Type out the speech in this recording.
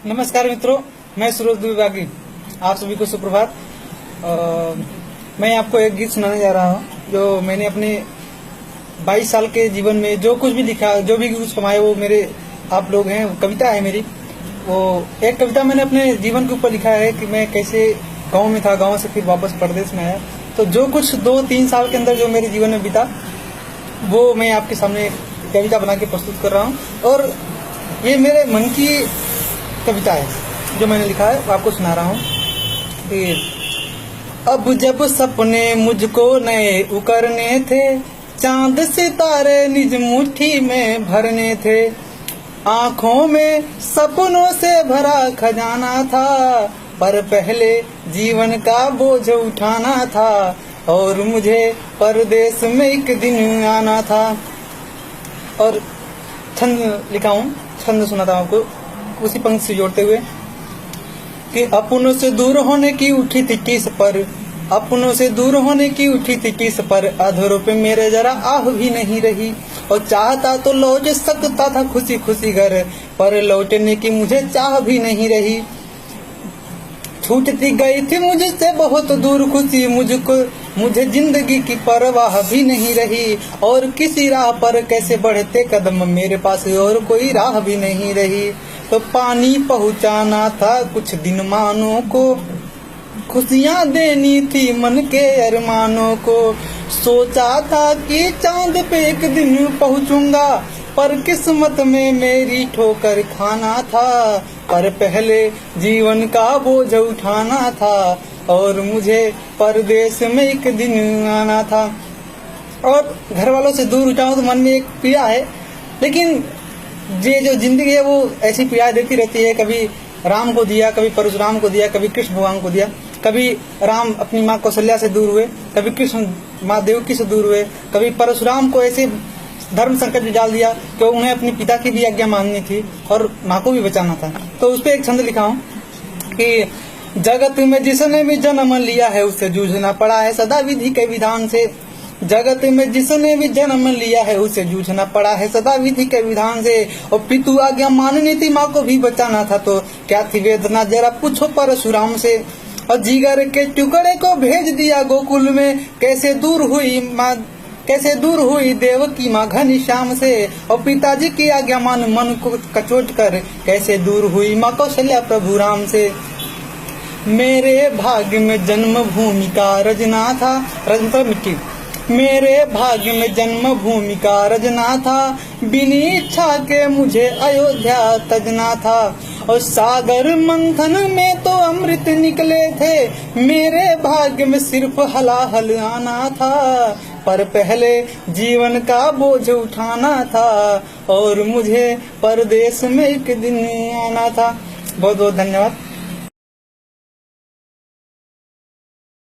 नमस्कार मित्रों, मैं सूरज द्विवेदी। आप सभी को सुप्रभात। मैं आपको एक गीत सुनाने जा रहा हूँ जो मैंने अपने 22 साल के जीवन में जो कुछ भी लिखा, जो भी कुछ कमाए, वो मेरे आप लोग हैं। कविता है मेरी। वो एक कविता मैंने अपने जीवन के ऊपर लिखा है कि मैं कैसे गांव में था, गांव से फिर वापस प्रदेश में आया। तो जो कुछ 2-3 साल के अंदर जो मेरे जीवन में बीता, वो मैं आपके सामने कविता बना के प्रस्तुत कर रहा हूँ। और ये मेरे मन की कविता है जो मैंने लिखा है, वो आपको सुना रहा हूँ कि अब जब सपने मुझको नए उकरने थे, चांद सितारे निज मुट्ठी में भरने थे, आंखों में सपनों से भरा खजाना था, पर पहले जीवन का बोझ उठाना था और मुझे परदेश में एक दिन आना था। और छंद लिखा हूँ, छंद सुनाता हूँ आपको उसी पंक्ति से जोड़ते हुए कि अपनों से दूर होने की उठी थी किस पर, अपनों से दूर होने की उठी थी किस पर, अधरों पे मेरे जरा आह भी नहीं रही, और चाहता तो लौट सकता था खुशी खुशी घर, पर लौटने की मुझे चाह भी नहीं रही। छूटती गई थी मुझसे बहुत दूर खुशी, मुझे जिंदगी की परवाह भी नहीं रही, और किसी राह पर कैसे बढ़ते कदम, मेरे पास और कोई राह भी नहीं रही। तो पानी पहुंचाना था कुछ दिन मानों को, खुशियां देनी थी मन के अरमानों को, सोचा था कि चांद पे एक दिन पहुंचूंगा, पर किस्मत में मेरी ठोकर खाना था, पर पहले जीवन का बोझ उठाना था और मुझे परदेश में एक दिन आना था। और घर वालों से दूर उठाऊं तो मन में एक पीड़ा है, लेकिन ये जो जिंदगी है वो ऐसी पीड़ा देती रहती है। कभी राम को दिया, कभी परशुराम को दिया, कभी कृष्ण भगवान को दिया। कभी राम अपनी माँ कौशल्या से दूर हुए, कभी कृष्ण माँ देवकी से दूर हुए, कभी परशुराम को ऐसे धर्म संकट में डाल दिया कि उन्हें अपनी पिता की भी आज्ञा माननी थी और माँ को भी बचाना था। तो उस पर एक छंद लिखा हूँ कि जगत में जिसने भी जन्म लिया है उसे जूझना पड़ा है सदा विधि के विधान से, जगत में जिसने भी जन्म लिया है उसे जूझना पड़ा है सदा विधि के विधान से, और पितु आज्ञा माननी थी, माँ को भी बचाना था, तो क्या थी वेदना जरा पूछो परशुराम से, और जिगर के टुकड़े को भेज दिया गोकुल में, कैसे दूर हुई देवकी माँ घनश्याम से, और पिताजी की आज्ञा मान मन को कचोट कर कैसे दूर हुई माँ कौशल्या प्रभु राम से। मेरे भाग्य में जन्म भूमि का रजना था, रजन मिट्टी, मेरे भाग्य में जन्म भूमि का रजना था, बिनी इच्छा के मुझे अयोध्या तजना था, और सागर मंथन में तो अमृत निकले थे, मेरे भाग्य में सिर्फ हलाहल आना था, पर पहले जीवन का बोझ उठाना था और मुझे परदेश में एक दिन आना था। बहुत बहुत धन्यवाद।